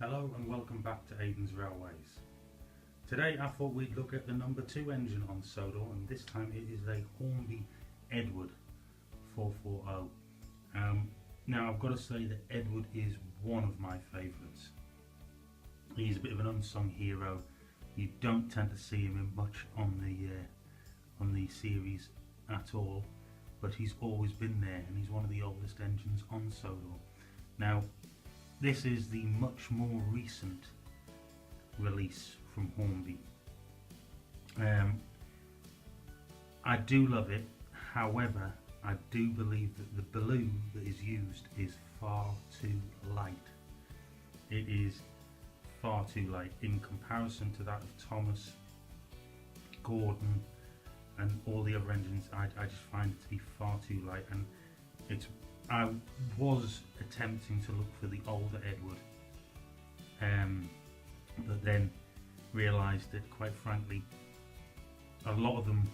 Hello and welcome back to Aidans Railways. Today I thought we'd look at the number 2 engine on Sodor, and this time it is a Hornby Edward 440. Now I've got to say that Edward is one of my favourites. He's a bit of an unsung hero. You don't tend to see him in much on the series at all, but he's always been there and he's one of the oldest engines on Sodor. Now this is the much more recent release from Hornby. I do love it, however I do believe that the blue that is used is far too light. It is far too light in comparison to that of Thomas, Gordon and all the other engines. I just find it to be far too light, and I was attempting to look for the older Edward, but then realised that quite frankly a lot of them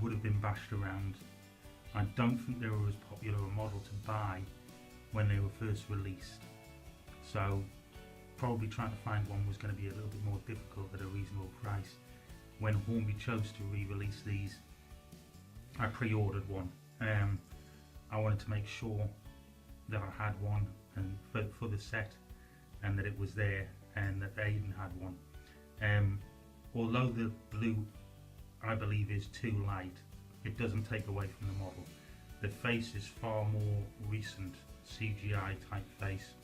would have been bashed around. I don't think they were as popular a model to buy when they were first released, so probably trying to find one was going to be a little bit more difficult at a reasonable price. When Hornby chose to re-release these, I pre-ordered one. I wanted to make sure that I had one and for the set, and that it was there, and that Aidan had one. Although the blue I believe is too light, it doesn't take away from the model. The face is far more recent, CGI type face,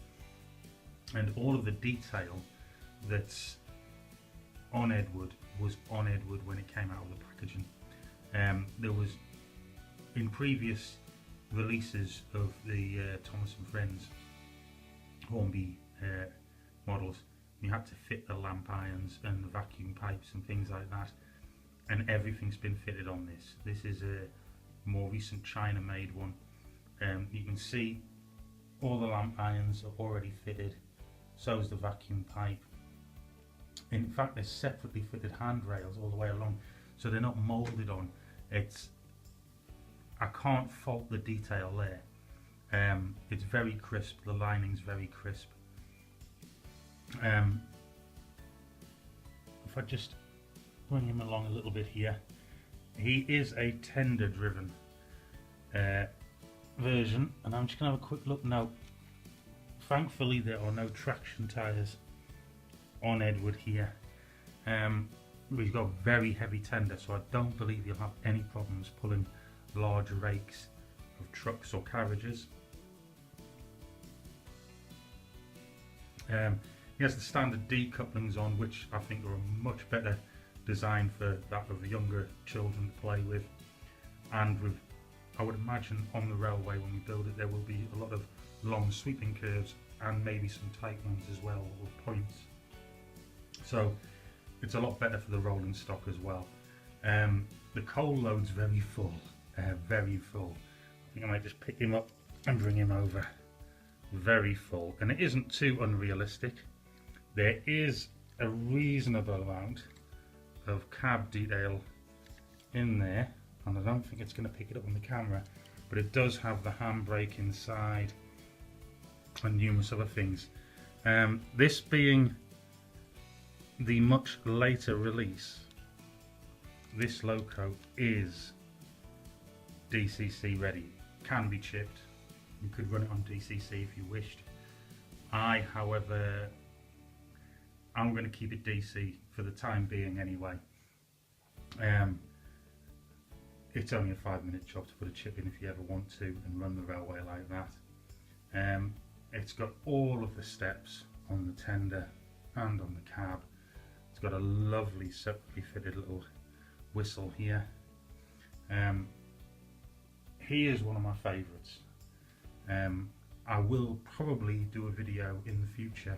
and all of the detail that's on Edward was on Edward when it came out of the packaging. There was, in previous releases of the Thomas and Friends Hornby models, you had to fit the lamp irons and the vacuum pipes and things like that, and everything's been fitted on this. This is a more recent China made one. You can see all the lamp irons are already fitted, so is the vacuum pipe. In fact, there's separately fitted handrails all the way along, so they're not moulded on. I can't fault the detail there. It's very crisp, the lining's very crisp. If I just bring him along a little bit here, he is a tender driven version, and I'm just going to have a quick look now. Thankfully there are no traction tyres on Edward here. We've got very heavy tender, so I don't believe you'll have any problems pulling large rakes of trucks or carriages. He has the standard D couplings on, which I think are a much better design for that of younger children to play with, and with, I would imagine on the railway when we build it there will be a lot of long sweeping curves and maybe some tight ones as well, or points, so it's a lot better for the rolling stock as well. The coal load's very full, very full. I think I might just pick him up and bring him over. Very full, and it isn't too unrealistic. There is a reasonable amount of cab detail in there, and I don't think it's going to pick it up on the camera, but it does have the handbrake inside and numerous other things. This being the much later release, this loco is DCC ready, can be chipped. You could run it on DCC if you wished. However, I'm going to keep it DC for the time being anyway. It's only a 5-minute job to put a chip in if you ever want to and run the railway like that. It's got all of the steps on the tender and on the cab. It's got a lovely separately fitted little whistle here. He is one of my favourites. I will probably do a video in the future.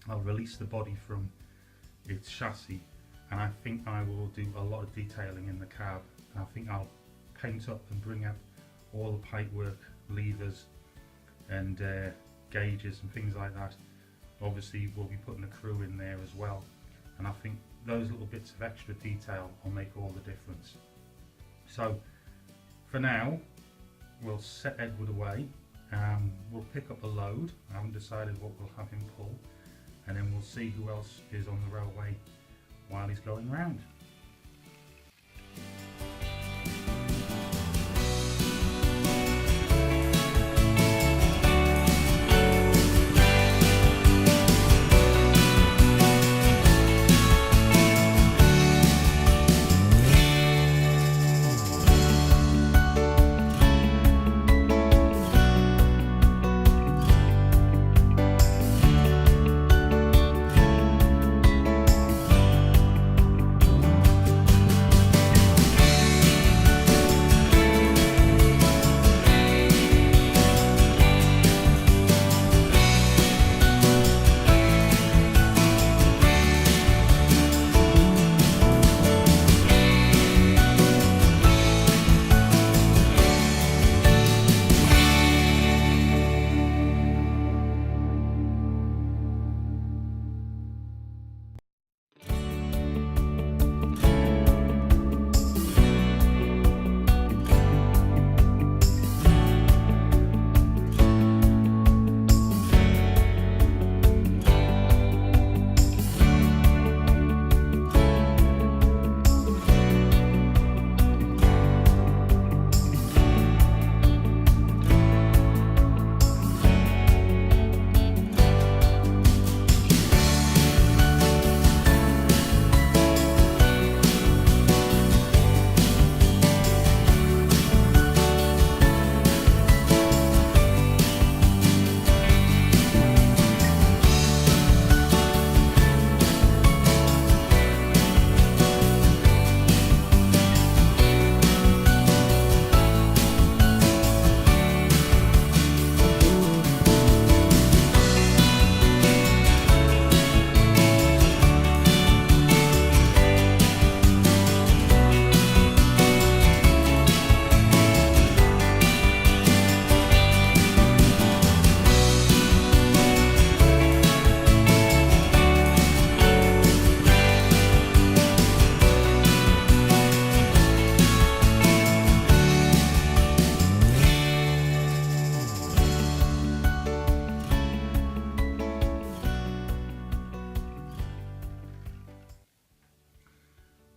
I'll release the body from its chassis, and I think I will do a lot of detailing in the cab. I think I'll paint up and bring out all the pipework, levers and gauges and things like that. Obviously we'll be putting a crew in there as well, and I think those little bits of extra detail will make all the difference. So for now we'll set Edward away. We'll pick up a load. I haven't decided what we'll have him pull. and then we'll see who else is on the railway while he's going round.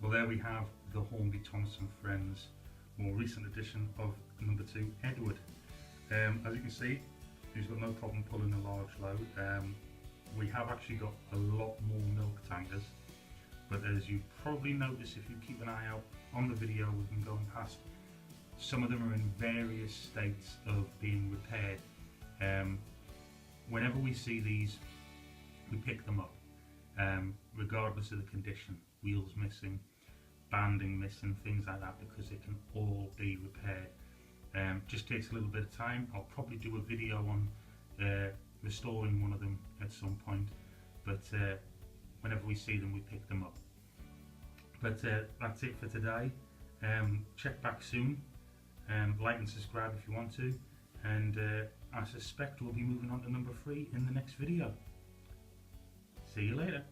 Well, there we have the Hornby Thomas and Friends more recent edition of number 2, Edward. As you can see, he's got no problem pulling a large load. We have actually got a lot more milk tankers, but as you probably notice if you keep an eye out on the video we've been going past, some of them are in various states of being repaired. Whenever we see these, we pick them up, regardless of the condition. Wheels missing, banding missing, things like that, because it can all be repaired. Just takes a little bit of time. I'll probably do a video on restoring one of them at some point, but whenever we see them we pick them up. But that's it for today. Check back soon, like and subscribe if you want to, and I suspect we'll be moving on to number 3 in the next video. See you later.